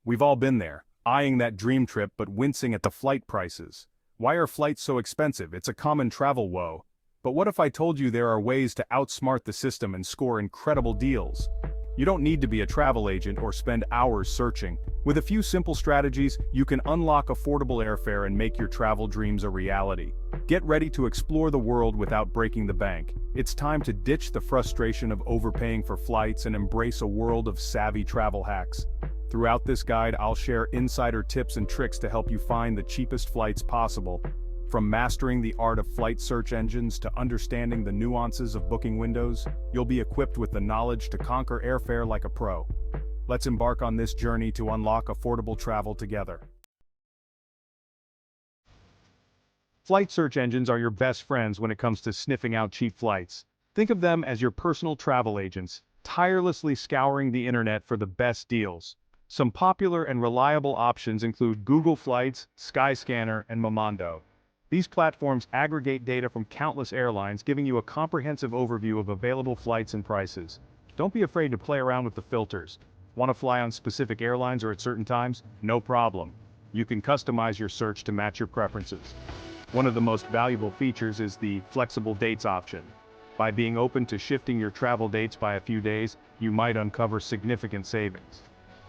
We've all been there, eyeing that dream trip but wincing at the flight prices. Why are flights so expensive? It's a common travel woe. But what if I told you there are ways to outsmart the system and score incredible deals? You don't need to be a travel agent or spend hours searching. With a few simple strategies, you can unlock affordable airfare and make your travel dreams a reality. Get ready to explore the world without breaking the bank. It's time to ditch the frustration of overpaying for flights and embrace a world of savvy travel hacks. Throughout this guide, I'll share insider tips and tricks to help you find the cheapest flights possible. From mastering the art of flight search engines to understanding the nuances of booking windows, you'll be equipped with the knowledge to conquer airfare like a pro. Let's embark on this journey to unlock affordable travel together. Flight search engines are your best friends when it comes to sniffing out cheap flights. Think of them as your personal travel agents, tirelessly scouring the internet for the best deals. Some popular and reliable options include Google Flights, Skyscanner, and Momondo. These platforms aggregate data from countless airlines, giving you a comprehensive overview of available flights and prices. Don't be afraid to play around with the filters. Want to fly on specific airlines or at certain times? No problem. You can customize your search to match your preferences. One of the most valuable features is the flexible dates option. By being open to shifting your travel dates by a few days, you might uncover significant savings.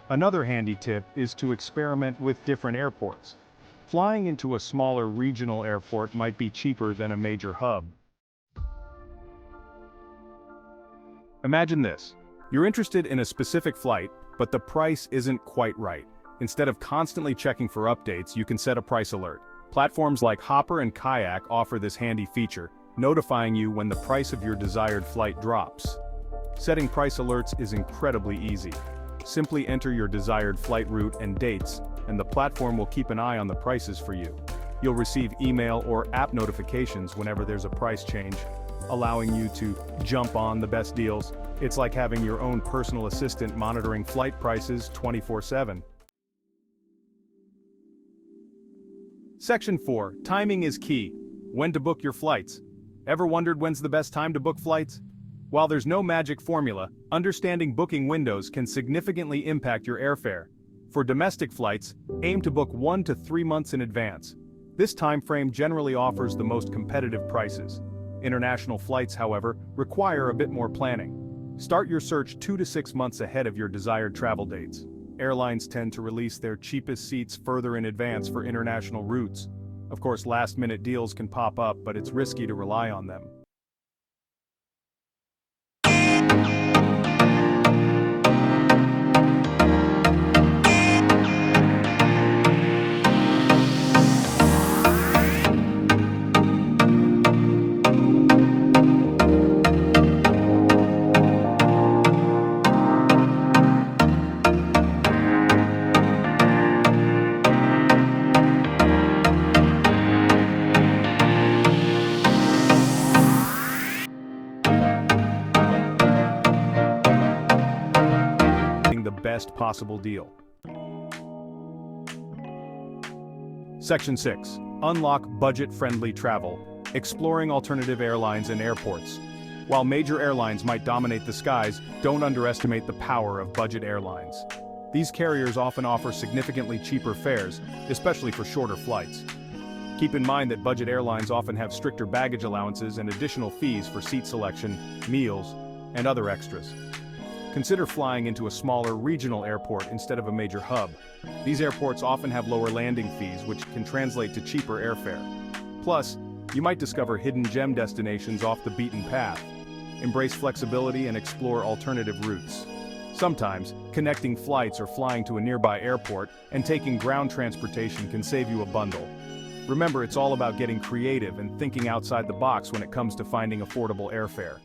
Another handy tip is to experiment with different airports. Flying into a smaller regional airport might be cheaper than a major hub. Imagine this. You're interested in a specific flight, but the price isn't quite right. Instead of constantly checking for updates, you can set a price alert. Platforms like Hopper and Kayak offer this handy feature, notifying you when the price of your desired flight drops. Setting price alerts is incredibly easy. Simply enter your desired flight route and dates, and the platform will keep an eye on the prices for you. You'll receive email or app notifications whenever there's a price change, allowing you to jump on the best deals. It's like having your own personal assistant monitoring flight prices 24/7. Section 4. Timing is key. When to book your flights. Ever wondered when's the best time to book flights? While there's no magic formula, understanding booking windows can significantly impact your airfare. For domestic flights, aim to book 1 to 3 months in advance. This time frame generally offers the most competitive prices. International flights, however, require a bit more planning. Start your search 2 to 6 months ahead of your desired travel dates. Airlines tend to release their cheapest seats further in advance for international routes. Of course, last-minute deals can pop up, but it's risky to rely on them. The best possible deal. Section 6. Unlock budget-friendly travel. Exploring alternative airlines and airports. While major airlines might dominate the skies, don't underestimate the power of budget airlines. These carriers often offer significantly cheaper fares, especially for shorter flights. Keep in mind that budget airlines often have stricter baggage allowances and additional fees for seat selection, meals, and other extras. Consider flying into a smaller regional airport instead of a major hub. These airports often have lower landing fees, which can translate to cheaper airfare. Plus, you might discover hidden gem destinations off the beaten path. Embrace flexibility and explore alternative routes. Sometimes, connecting flights or flying to a nearby airport and taking ground transportation can save you a bundle. Remember, it's all about getting creative and thinking outside the box when it comes to finding affordable airfare.